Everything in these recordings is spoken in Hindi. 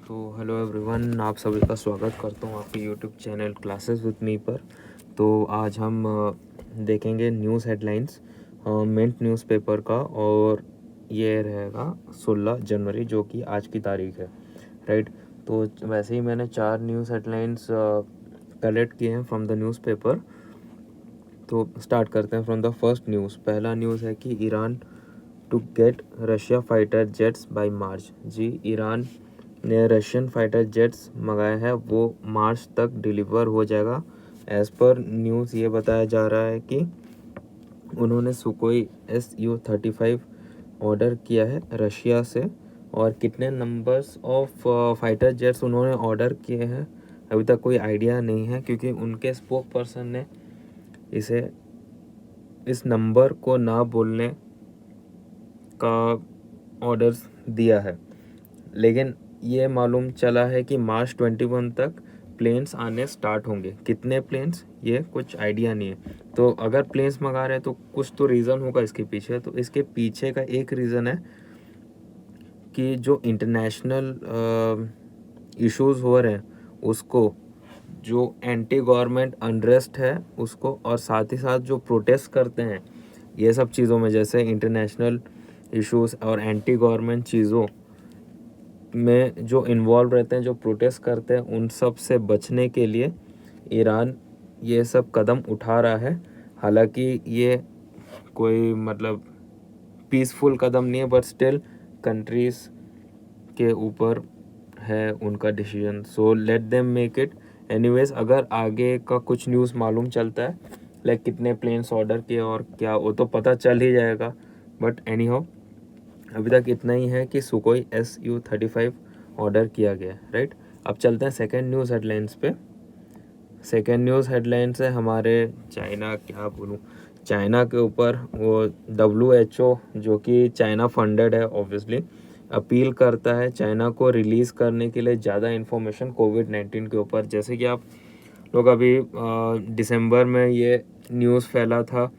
तो हेलो एवरीवन, आप सभी का स्वागत करता हूँ आपके YouTube channel classes with me पर। तो आज हम देखेंगे न्यूज़ हेडलाइंस मिंट न्यूज़पेपर का, और ये रहेगा 16 जनवरी जो कि आज की तारीख है, राइट। तो वैसे ही मैंने 4 न्यूज़ हेडलाइंस कलेक्ट किए हैं फ्रॉम द न्यूज़पेपर। तो स्टार्ट करते हैं फ्रॉम द फर्स्ट न्यूज़। पहला न्यूज़ है कि Iran to get Russia fighter jets by March. जी, ईरान ने रशियन फाइटर जेट्स मंगाए हैं, वो मार्च तक डिलीवर हो जाएगा। एज़ पर न्यूज़ ये बताया जा रहा है कि उन्होंने सुकोई Su-35 ऑर्डर किया है रशिया से, और कितने नंबर्स ऑफ फाइटर जेट्स उन्होंने ऑर्डर किए हैं अभी तक कोई आइडिया नहीं है, क्योंकि उनके स्पोक पर्सन ने इस नंबर को ना बोलने का ऑर्डर्स दिया है। लेकिन ये मालूम चला है कि मार्च 21 तक प्लेन्स आने स्टार्ट होंगे। कितने प्लेन्स ये कुछ आइडिया नहीं है। तो अगर प्लेन्स मंगा रहे हैं तो कुछ तो रीज़न होगा इसके पीछे। तो इसके पीछे का एक रीज़न है कि जो इंटरनेशनल इश्यूज हो रहे हैं उसको, जो एंटी गवर्नमेंट अनरेस्ट है उसको, और साथ ही साथ जो प्रोटेस्ट करते हैं ये सब चीज़ों में, जैसे इंटरनेशनल इश्यूज और एंटी गवर्नमेंट चीज़ों में जो इन्वॉल्व रहते हैं, जो प्रोटेस्ट करते हैं, उन सब से बचने के लिए ईरान ये सब कदम उठा रहा है। हालांकि ये कोई मतलब पीसफुल कदम नहीं है, बट स्टिल कंट्रीज़ के ऊपर है उनका decision. So let them make it. Anyways, अगर आगे का कुछ न्यूज़ मालूम चलता है, लाइक कितने प्लेन्स ऑर्डर किए और क्या, वो तो पता चल ही जाएगा। बट एनी हाउ, अभी तक इतना ही है कि सुकोई Su-35 ऑर्डर किया गया, राइट। अब चलते हैं सेकेंड न्यूज़ हेडलाइंस पे। सेकेंड न्यूज़ हेडलाइंस है हमारे चाइना, क्या बोलूँ, चाइना के ऊपर। वो WHO जो कि चाइना फंडेड है ऑब्वियसली, अपील करता है चाइना को रिलीज़ करने के लिए ज़्यादा इन्फॉर्मेशन कोविड-19 के ऊपर। जैसे कि आप लोग अभी दिसंबर में ये न्यूज़ फैला था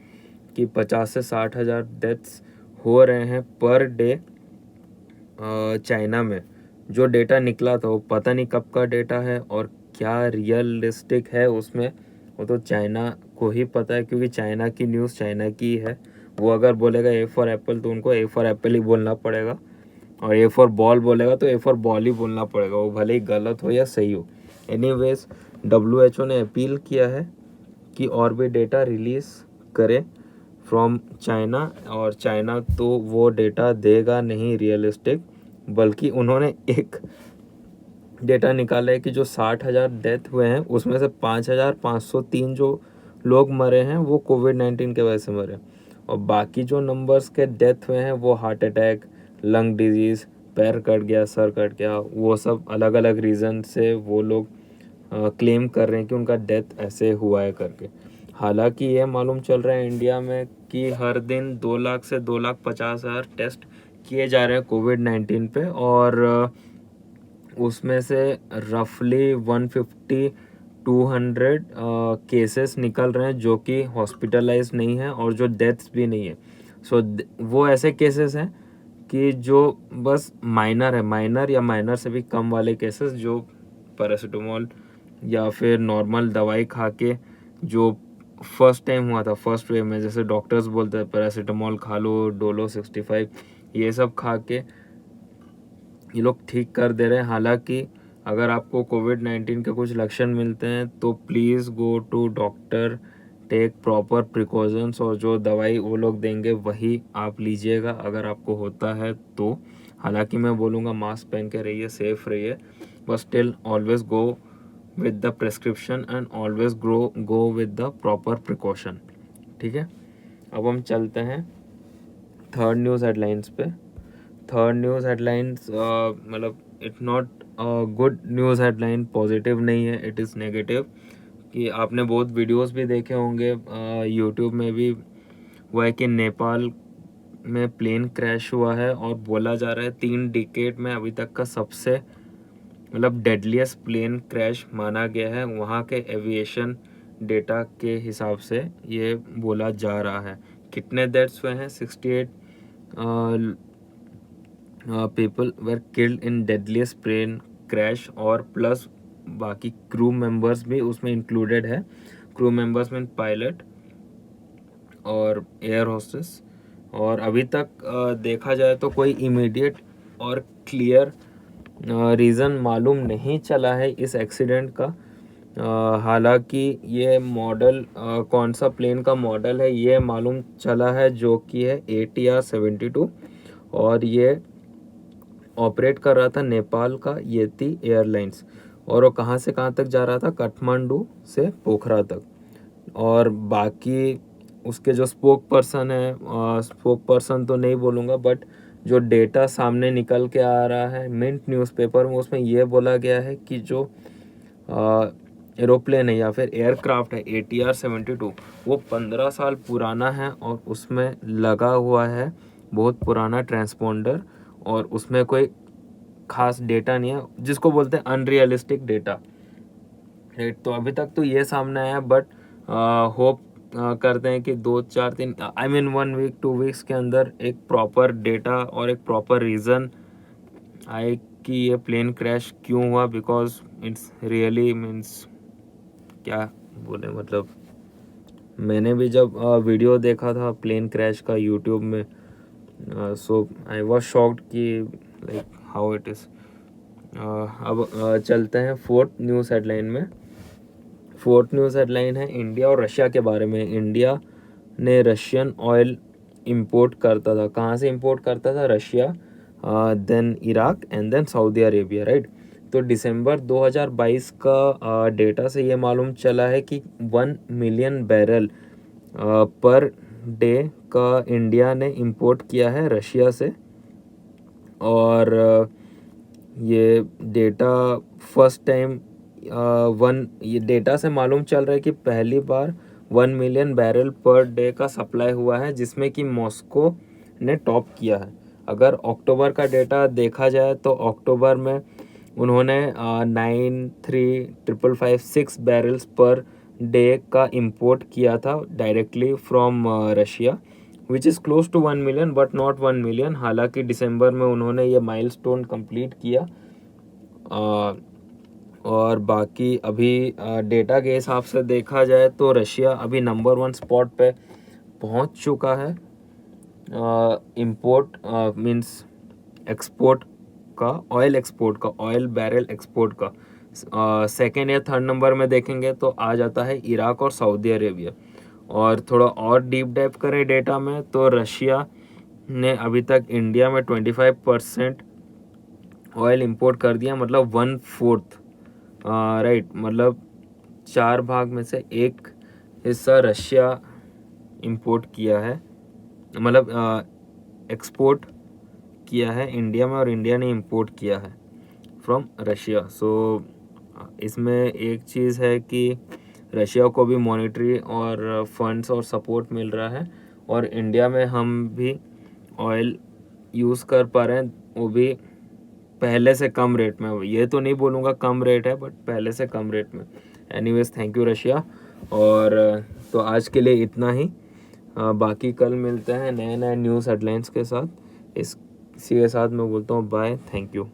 कि 50 से 60 हज़ार डेथ्स हो रहे हैं पर डे चाइना में। जो डेटा निकला था वो पता नहीं कब का डेटा है और क्या रियलिस्टिक है उसमें, वो तो चाइना को ही पता है, क्योंकि चाइना की न्यूज़ चाइना की है। वो अगर बोलेगा A फॉर एप्पल तो उनको A फॉर एप्पल ही बोलना पड़ेगा, और A फॉर बॉल बोलेगा तो A फॉर बॉल ही बोलना पड़ेगा, वो भले ही गलत हो या सही हो। एनीवेज, WHO ने अपील किया है कि और भी डेटा रिलीज़ करे फ्रॉम चाइना, और चाइना तो वो डेटा देगा नहीं रियलिस्टिक, बल्कि उन्होंने एक डेटा निकाला है कि जो 60,000 डेथ हुए हैं उसमें से 5,503 जो लोग मरे हैं वो कोविड-19 के वजह से मरे, और बाकी जो नंबर्स के डेथ हुए हैं वो हार्ट अटैक, लंग डिजीज़, पैर कट गया, सर कट गया, वो सब अलग अलग रीज़न से वो लोग क्लेम कर रहे हैं कि उनका डेथ ऐसे हुआ है करके। हालांकि ये मालूम चल रहा है इंडिया में कि हर दिन 2 लाख से 2,50,000 टेस्ट किए जा रहे हैं कोविड-19 पे, और उसमें से रफली 150 200 केसेस निकल रहे हैं जो कि हॉस्पिटलाइज नहीं है और जो डेथ्स भी नहीं है। सो वो ऐसे केसेस हैं कि जो बस माइनर है, माइनर या माइनर से भी कम वाले केसेस, जो पैरासीटामोल या फिर नॉर्मल दवाई खा के, जो फर्स्ट टाइम हुआ था फर्स्ट वेव में, जैसे डॉक्टर्स बोलते हैं पैरासीटामोल खा लो, डोलो 65, ये सब खा के ये लोग ठीक कर दे रहे हैं। हालांकि अगर आपको कोविड-19 के कुछ लक्षण मिलते हैं तो please go to doctor, take proper precautions, और जो दवाई वो लोग देंगे वही आप लीजिएगा अगर आपको होता है तो। हालांकि मैं बोलूँगा मास्क पहन के रहिए, सेफ रहिए, but still always go with the prescription and always go with the proper precaution, ठीक है। अब हम चलते हैं थर्ड न्यूज़ हेडलाइंस पे। थर्ड न्यूज़ हेडलाइंस मतलब it's not good news headline, positive नहीं है, इट इज़ नेगेटिव। कि आपने बहुत वीडियोस भी देखे होंगे यूट्यूब में भी, हुआ है कि नेपाल में प्लेन क्रैश हुआ है, और बोला जा रहा है 3 डिकेड में अभी तक का सबसे मतलब डेडलीस्ट प्लेन क्रैश माना गया है वहाँ के एविएशन डेटा के हिसाब से, ये बोला जा रहा है। कितने डेथ्स हुए हैं? 68 people were killed in deadliest plane crash और प्लस बाकी क्रू मेंबर्स भी उसमें इंक्लूडेड है। क्रू मेंबर्स मीन पायलट और एयर होस्टेस। और अभी तक देखा जाए तो कोई इमीडिएट और क्लियर रीज़न मालूम नहीं चला है इस एक्सीडेंट का। हालांकि ये मॉडल कौन सा प्लेन का मॉडल है ये मालूम चला है, जो कि है ATR-72, और ये ऑपरेट कर रहा था नेपाल का येती एयरलाइंस, और वो कहाँ से कहाँ तक जा रहा था, काठमांडू से पोखरा तक। और बाकी उसके जो स्पोक पर्सन है, स्पोक पर्सन तो नहीं बोलूँगा, बट जो डेटा सामने निकल के आ रहा है मिंट न्यूज़पेपर में, उसमें ये बोला गया है कि जो एरोप्लेन है या फिर एयरक्राफ्ट है ATR-72, वो 15 साल पुराना है और उसमें लगा हुआ है बहुत पुराना ट्रांसपोंडर, और उसमें कोई खास डेटा नहीं है, जिसको बोलते हैं अनरियलिस्टिक डेटा, राइट। तो अभी तक तो ये सामने आया, बट होप करते हैं कि 2-4 दिन, आई मीन 1 वीक 2 वीक्स के अंदर एक प्रॉपर डेटा और एक प्रॉपर रीज़न आए कि ये प्लेन क्रैश क्यों हुआ, बिकॉज इट्स रियली मीन्स क्या बोले, मतलब मैंने भी जब वीडियो देखा था प्लेन क्रैश का यूट्यूब में, सो आई वाज शॉक्ड कि लाइक हाउ इट इज़। अब चलते हैं फोर्थ न्यूज़ हेडलाइन में। फोर्थ न्यूज़ हेडलाइन है इंडिया और रशिया के बारे में। इंडिया ने रशियन ऑयल इंपोर्ट करता था, कहाँ से इंपोर्ट करता था, Russia, then Iraq and then Saudi Arabia, right. तो दिसंबर 2022 का डेटा से ये मालूम चला है कि 1 मिलियन बैरल पर डे का इंडिया ने इंपोर्ट किया है रशिया से। और ये डेटा फर्स्ट टाइम ये डेटा से मालूम चल रहा है कि पहली बार 1 मिलियन बैरल पर डे का सप्लाई हुआ है, जिसमें कि मॉस्को ने टॉप किया है। अगर अक्टूबर का डेटा देखा जाए तो अक्टूबर में उन्होंने 93,556 बैरल्स पर डे का इंपोर्ट किया था directly from Russia, which is close to 1 million but not 1 million. हालांकि दिसंबर में उन्होंने ये माइलस्टोन कंप्लीट किया। और बाकी अभी डेटा के हिसाब से देखा जाए तो रशिया अभी नंबर 1 स्पॉट पे पहुंच चुका है इंपोर्ट मींस एक्सपोर्ट का, ऑयल एक्सपोर्ट का, ऑयल बैरल एक्सपोर्ट का। सेकेंड या थर्ड नंबर में देखेंगे तो आ जाता है इराक और सऊदी अरेबिया। और थोड़ा और डीप डाइव करें डेटा में तो रशिया ने अभी तक इंडिया में 25% ऑयल इंपोर्ट कर दिया, मतलब 1/4, राइट, मतलब 4 भाग में से 1 हिस्सा रशिया इंपोर्ट किया है, मतलब एक्सपोर्ट किया है इंडिया में, और इंडिया ने इंपोर्ट किया है फ्रॉम रशिया। सो इसमें एक चीज़ है कि रशिया को भी मॉनेटरी और फंड्स और सपोर्ट मिल रहा है, और इंडिया में हम भी ऑयल यूज़ कर पा रहे हैं, वो भी पहले से कम रेट में। ये तो नहीं बोलूँगा कम रेट है, बट पहले से कम रेट में। Anyways, thank you Russia. और तो आज के लिए इतना ही। बाकी कल मिलते हैं नए नए न्यूज़ हेडलाइंस के साथ। इसी के साथ मैं बोलता हूँ बाय, थैंक यू।